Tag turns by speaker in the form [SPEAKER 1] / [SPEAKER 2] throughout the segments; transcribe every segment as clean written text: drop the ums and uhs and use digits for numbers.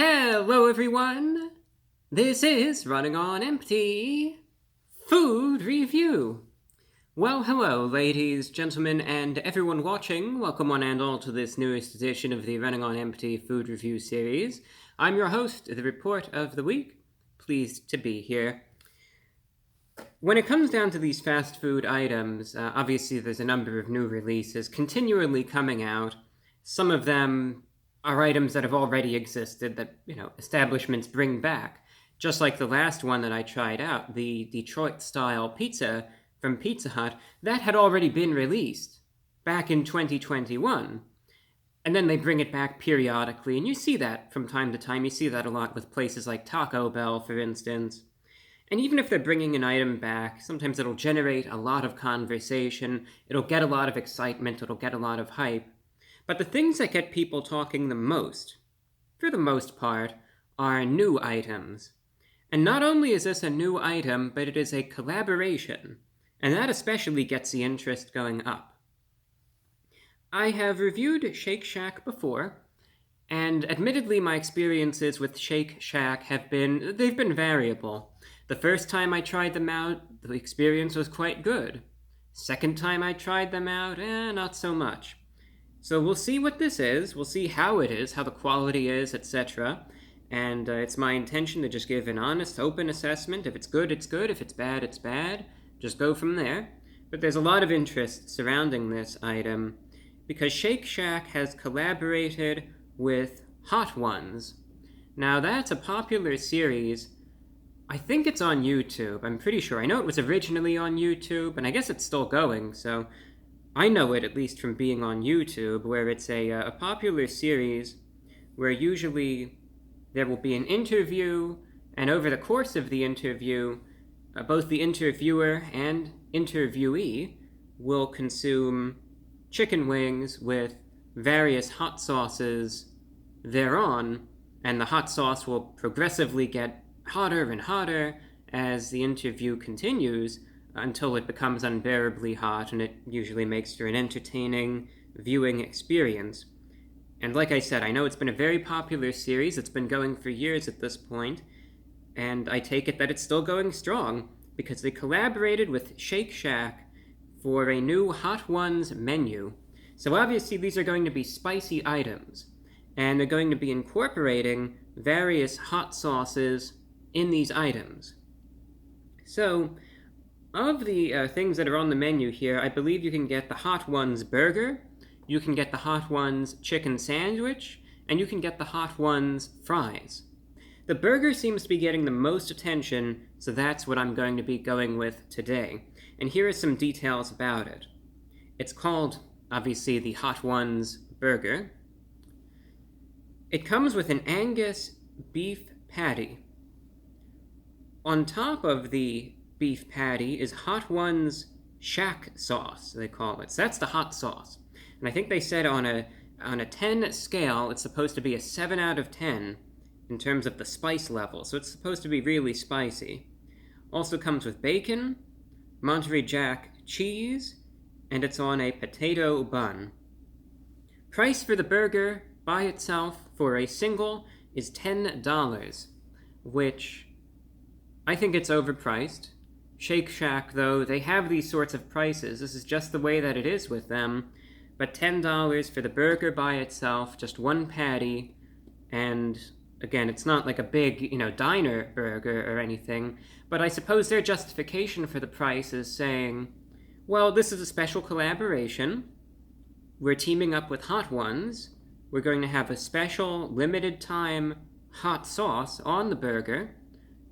[SPEAKER 1] Hello everyone! This is Running on Empty Food Review. Well, hello ladies, gentlemen, and everyone watching. Welcome one and all to this newest edition of the Running on Empty Food Review series. I'm your host, The Report of the Week. Pleased to be here. When it comes down to these fast food items, obviously there's a number of new releases continually coming out. Some of them are items that have already existed that, establishments bring back. Just like the last one that I tried out, the Detroit-style pizza from Pizza Hut, that had already been released back in 2021. And then they bring it back periodically, and you see that from time to time. You see that a lot with places like Taco Bell, for instance. And even if they're bringing an item back, sometimes it'll generate a lot of conversation, it'll get a lot of excitement, it'll get a lot of hype. But the things that get people talking the most, for the most part, are new items. And not only is this a new item, but it is a collaboration. And that especially gets the interest going up. I have reviewed Shake Shack before, and admittedly my experiences with Shake Shack they've been variable. The first time I tried them out, the experience was quite good. Second time I tried them out, not so much. So we'll see what this is, we'll see how it is, how the quality is, etc. And it's my intention to just give an honest, open assessment. If it's good, it's good. If it's bad, it's bad. Just go from there. But there's a lot of interest surrounding this item because Shake Shack has collaborated with Hot Ones. Now that's a popular series. I think it's on YouTube, I'm pretty sure. I know it was originally on YouTube, and I guess it's still going, so I know it at least from being on YouTube, where it's a popular series where usually there will be an interview, and over the course of the interview, both the interviewer and interviewee will consume chicken wings with various hot sauces thereon, and the hot sauce will progressively get hotter and hotter as the interview continues until it becomes unbearably hot, and it usually makes for an entertaining viewing experience. And like I said, I know it's been a very popular series. It's been going for years at this point, and I take it that it's still going strong because they collaborated with Shake Shack for a new Hot Ones menu. So obviously these are going to be spicy items, and they're going to be incorporating various hot sauces in these items. So, of the things that are on the menu here, I believe you can get the Hot Ones burger, you can get the Hot Ones chicken sandwich, and you can get the Hot Ones fries. The burger seems to be getting the most attention, so that's what I'm going to be going with today. And here are some details about it. It's called, obviously, the Hot Ones burger. It comes with an Angus beef patty. On top of the beef patty is Hot Ones ShackSauce, they call it. So that's the hot sauce. And I think they said on a 10 scale, it's supposed to be a 7 out of 10 in terms of the spice level. So it's supposed to be really spicy. Also comes with bacon, Monterey Jack cheese, and it's on a potato bun. Price for the burger by itself for a single is $10, which I think it's overpriced. Shake Shack, though, they have these sorts of prices. This is just the way that it is with them. But $10 for the burger by itself, just one patty, and again, it's not like a big, diner burger or anything, but I suppose their justification for the price is saying, well, this is a special collaboration. We're teaming up with Hot Ones. We're going to have a special limited time hot sauce on the burger.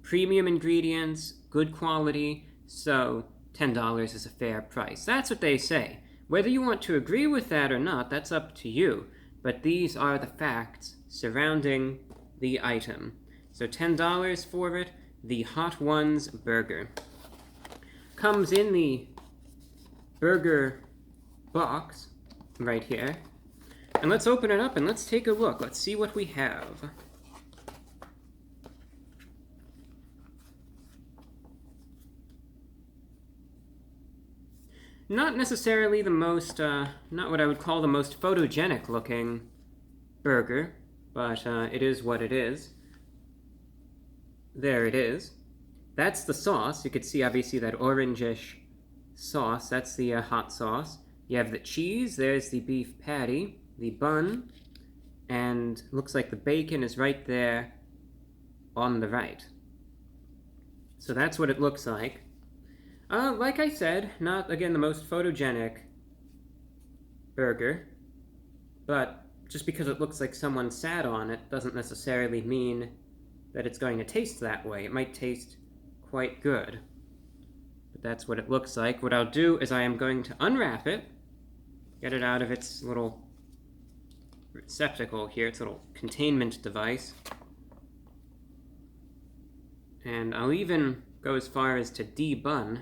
[SPEAKER 1] Premium ingredients, good quality, so $10 is a fair price. That's what they say. Whether you want to agree with that or not, that's up to you. But these are the facts surrounding the item. So $10 for it, the Hot Ones burger. Comes in the burger box right here. And let's open it up and let's take a look. Let's see what we have. Not necessarily the most, not what I would call the most photogenic looking burger. but it is what it is. There it is. That's the sauce. You could see obviously that orangish sauce. That's the hot sauce. You have the cheese. There's the beef patty, the bun, and looks like the bacon is right there on the right. So that's what it looks like. Like I said, not, again, the most photogenic burger, but just because it looks like someone sat on it doesn't necessarily mean that it's going to taste that way. It might taste quite good, but that's what it looks like. What I'll do is I am going to unwrap it, get it out of its little receptacle here, its little containment device, and I'll even go as far as to debun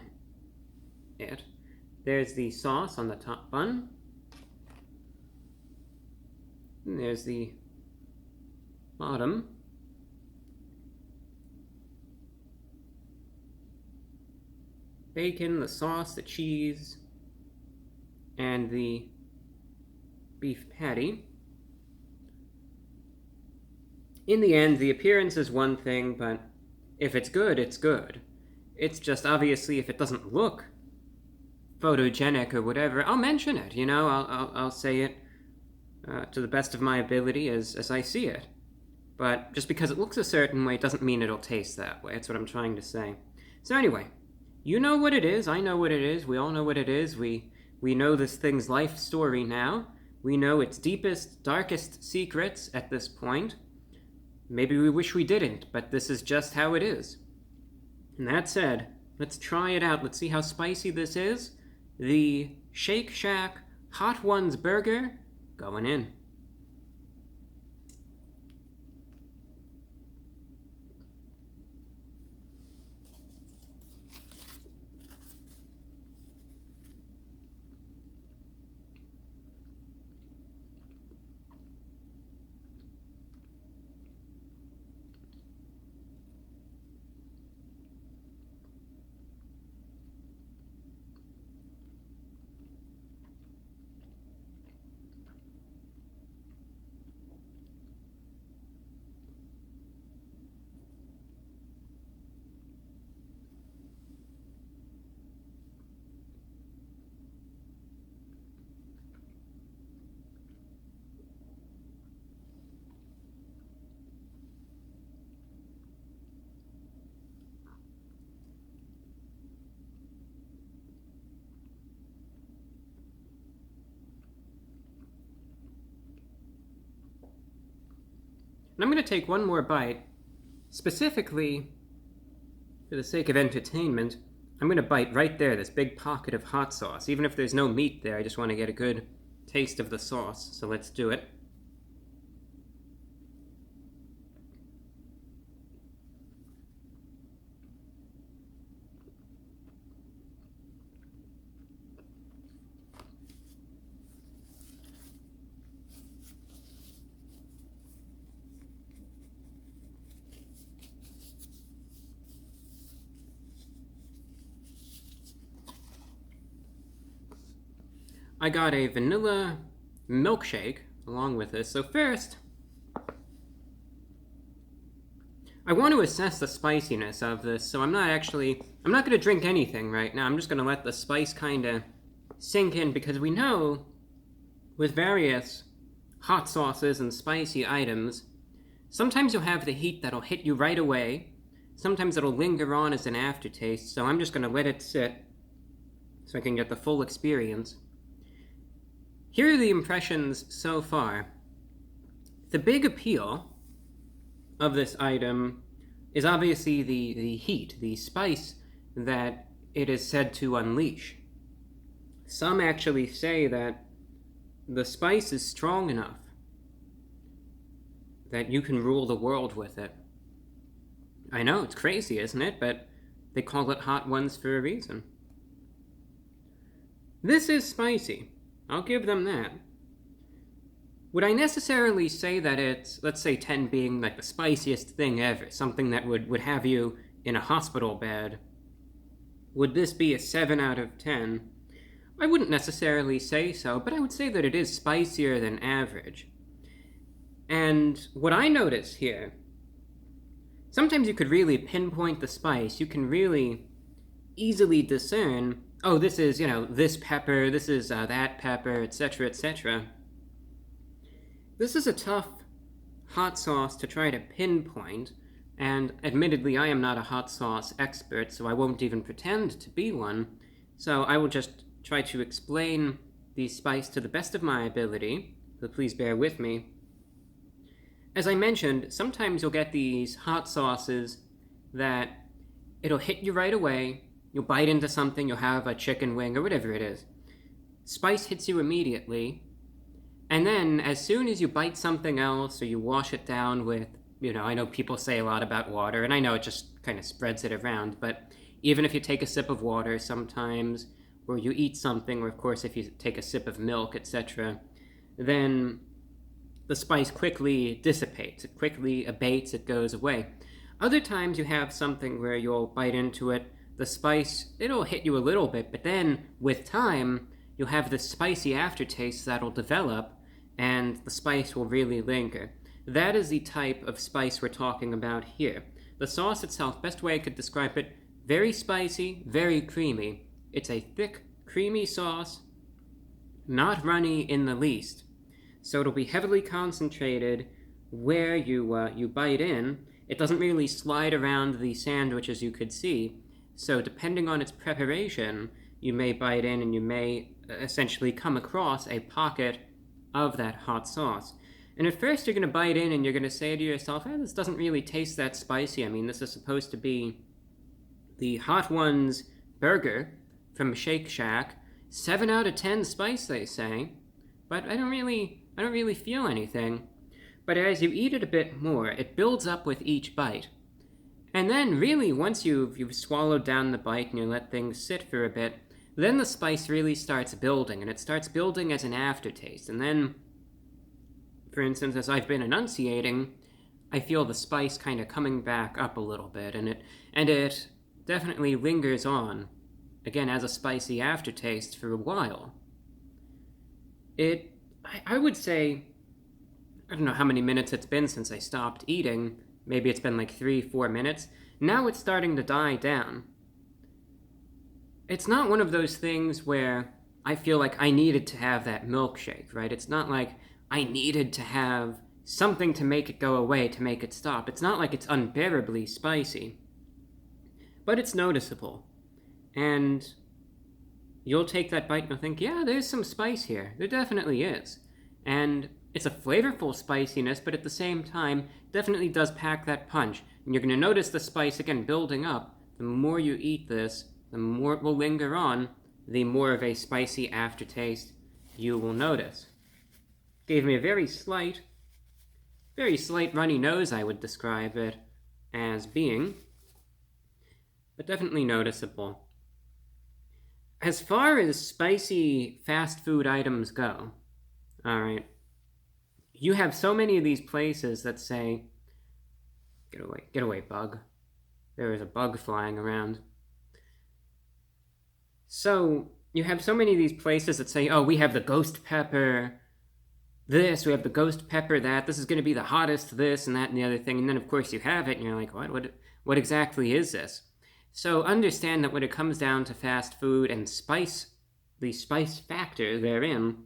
[SPEAKER 1] it. There's the sauce on the top bun, and there's the bottom. Bacon, the sauce, the cheese, and the beef patty. In the end, the appearance is one thing, but if it's good, it's good. It's just obviously if it doesn't look photogenic or whatever, I'll mention it, you know, I'll say it to the best of my ability as I see it. But just because it looks a certain way doesn't mean it'll taste that way. That's what I'm trying to say. So anyway, you know what it is, I know what it is, we all know what it is, we know this thing's life story now, we know its deepest, darkest secrets at this point. Maybe we wish we didn't, but this is just how it is. And that said, let's try it out, let's see how spicy this is. The Shake Shack Hot Ones Burger, going in. And I'm going to take one more bite, specifically for the sake of entertainment. I'm going to bite right there, this big pocket of hot sauce. Even if there's no meat there, I just want to get a good taste of the sauce, so let's do it. I got a vanilla milkshake along with this. So first, I want to assess the spiciness of this. So I'm not going to drink anything right now. I'm just going to let the spice kind of sink in, because we know with various hot sauces and spicy items, sometimes you'll have the heat that'll hit you right away. Sometimes it'll linger on as an aftertaste. So I'm just going to let it sit so I can get the full experience. Here are the impressions so far. The big appeal of this item is obviously the heat, the spice that it is said to unleash. Some actually say that the spice is strong enough that you can rule the world with it. I know, it's crazy, isn't it? But they call it Hot Ones for a reason. This is spicy. I'll give them that. Would I necessarily say that it's, let's say 10 being like the spiciest thing ever, something that would have you in a hospital bed? Would this be a 7 out of 10? I wouldn't necessarily say so, but I would say that it is spicier than average. And what I notice here, sometimes you could really pinpoint the spice. You can really easily discern, oh, this is, this pepper, this is that pepper, etc., etc. This is a tough hot sauce to try to pinpoint, and admittedly, I am not a hot sauce expert, so I won't even pretend to be one. So I will just try to explain the spice to the best of my ability, so please bear with me. As I mentioned, sometimes you'll get these hot sauces that it'll hit you right away. You'll bite into something, you'll have a chicken wing or whatever it is. Spice hits you immediately, and then as soon as you bite something else or you wash it down with, I know people say a lot about water, and I know it just kind of spreads it around, but even if you take a sip of water sometimes, or you eat something, or of course if you take a sip of milk, etc., then the spice quickly dissipates, it quickly abates, it goes away. Other times you have something where you'll bite into it, the spice, it'll hit you a little bit, but then with time, you'll have this spicy aftertaste that'll develop, and the spice will really linger. That is the type of spice we're talking about here. The sauce itself, best way I could describe it, very spicy, very creamy. It's a thick, creamy sauce, not runny in the least. So it'll be heavily concentrated where you bite in. It doesn't really slide around the sandwich, as you could see. So depending on its preparation, you may bite in and you may essentially come across a pocket of that hot sauce. And at first you're going to bite in and you're going to say to yourself, this doesn't really taste that spicy. I mean, this is supposed to be the Hot Ones burger from Shake Shack. 7 out of 10 spice, they say. But I don't really feel anything. But as you eat it a bit more, it builds up with each bite. And then really, once you've swallowed down the bite and you let things sit for a bit, then the spice really starts building, and it starts building as an aftertaste. And then, for instance, as I've been enunciating, I feel the spice kind of coming back up a little bit, and it definitely lingers on, again, as a spicy aftertaste for a while. I would say, I don't know how many minutes it's been since I stopped eating. Maybe it's been like 3-4 minutes. Now it's starting to die down. It's not one of those things where I feel like I needed to have that milkshake, right? It's not like I needed to have something to make it go away, to make it stop. It's not like it's unbearably spicy. But it's noticeable. And you'll take that bite and you'll think, yeah, there's some spice here. There definitely is. And it's a flavorful spiciness, but at the same time, definitely does pack that punch. And you're going to notice the spice, again, building up. The more you eat this, the more it will linger on, the more of a spicy aftertaste you will notice. Gave me a very slight runny nose, I would describe it as being, but definitely noticeable. As far as spicy fast food items go, alright, you have so many of these places that say, get away, bug. There is a bug flying around. So, you have so many of these places that say, oh, we have the ghost pepper this, we have the ghost pepper that, this is going to be the hottest this and that and the other thing, and then of course you have it and you're like, what exactly is this? So understand that when it comes down to fast food and spice, the spice factor therein,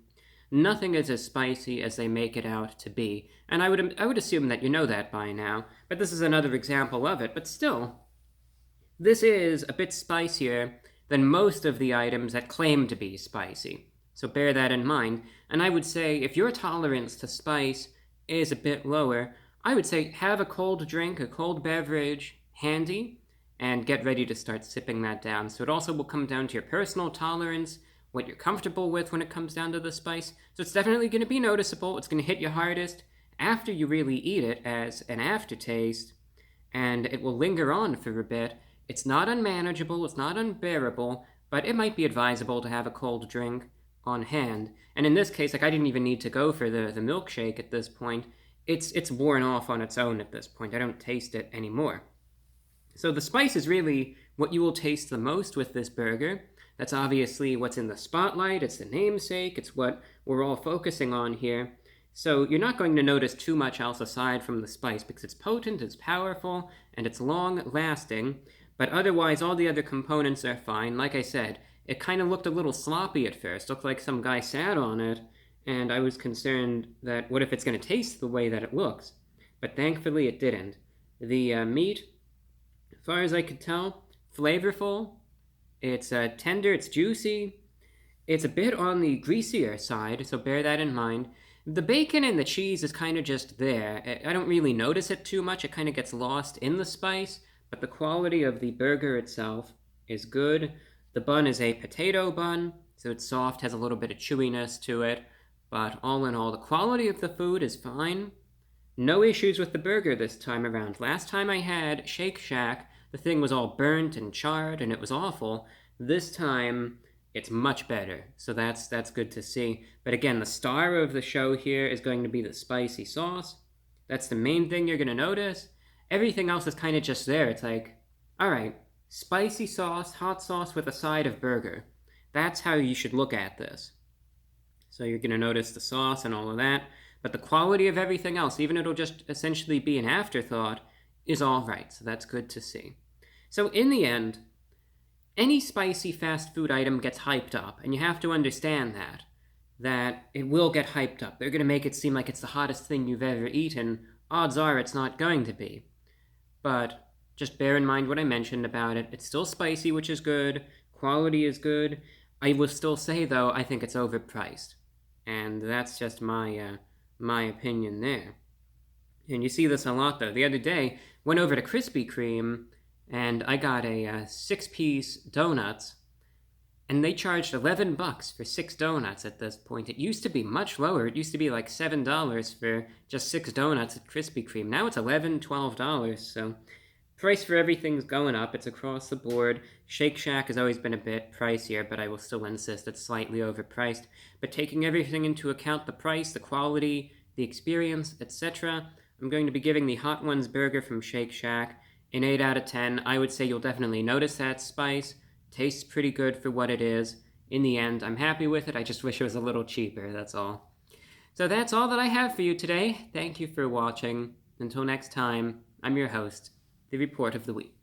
[SPEAKER 1] nothing is as spicy as they make it out to be. And I would assume that you know that by now, but this is another example of it. But still, this is a bit spicier than most of the items that claim to be spicy. So bear that in mind. And I would say if your tolerance to spice is a bit lower, I would say have a cold drink, a cold beverage handy, and get ready to start sipping that down. So it also will come down to your personal tolerance, what you're comfortable with when it comes down to the spice. So it's definitely going to be noticeable. It's going to hit you hardest after you really eat it as an aftertaste, and it will linger on for a bit. It's not unmanageable, it's not unbearable, but it might be advisable to have a cold drink on hand. And in this case, I didn't even need to go for the milkshake at this point. It's worn off on its own at this point. I don't taste it anymore. So the spice is really what you will taste the most with this burger. That's obviously what's in the spotlight, it's the namesake, it's what we're all focusing on here. So you're not going to notice too much else aside from the spice because it's potent, it's powerful, and it's long-lasting. But otherwise, all the other components are fine. Like I said, it kind of looked a little sloppy at first. Looked like some guy sat on it, and I was concerned that what if it's going to taste the way that it looks? But thankfully it didn't. The meat, as far as I could tell, flavorful. It's tender, it's juicy. It's a bit on the greasier side, so bear that in mind. The bacon and the cheese is kind of just there. I don't really notice it too much. It kind of gets lost in the spice, but the quality of the burger itself is good. The bun is a potato bun, so it's soft, has a little bit of chewiness to it, but all in all, the quality of the food is fine. No issues with the burger this time around. Last time I had Shake Shack, the thing was all burnt and charred, and it was awful. This time, it's much better, so that's good to see. But again, the star of the show here is going to be the spicy sauce. That's the main thing you're going to notice. Everything else is kind of just there. It's like, all right, spicy sauce, hot sauce with a side of burger. That's how you should look at this. So you're going to notice the sauce and all of that, but the quality of everything else, even it'll just essentially be an afterthought, is all right, so that's good to see. So in the end, any spicy fast food item gets hyped up, and you have to understand that it will get hyped up. They're going to make it seem like it's the hottest thing you've ever eaten. Odds are it's not going to be. But just bear in mind what I mentioned about it. It's still spicy, which is good. Quality is good. I will still say, though, I think it's overpriced. And that's just my opinion there. And you see this a lot, though. The other day, went over to Krispy Kreme, and I got a 6-piece donuts, and they charged $11 for 6 donuts at this point. It used to be much lower. It used to be like $7 for just 6 donuts at Krispy Kreme. Now it's $11, $12, so price for everything's going up. It's across the board. Shake Shack has always been a bit pricier, but I will still insist it's slightly overpriced. But taking everything into account, the price, the quality, the experience, etc., I'm going to be giving the Hot Ones burger from Shake Shack an 8 out of 10. I would say you'll definitely notice that spice. Tastes pretty good for what it is. In the end, I'm happy with it. I just wish it was a little cheaper, that's all. So that's all that I have for you today. Thank you for watching. Until next time, I'm your host, The Report of the Week.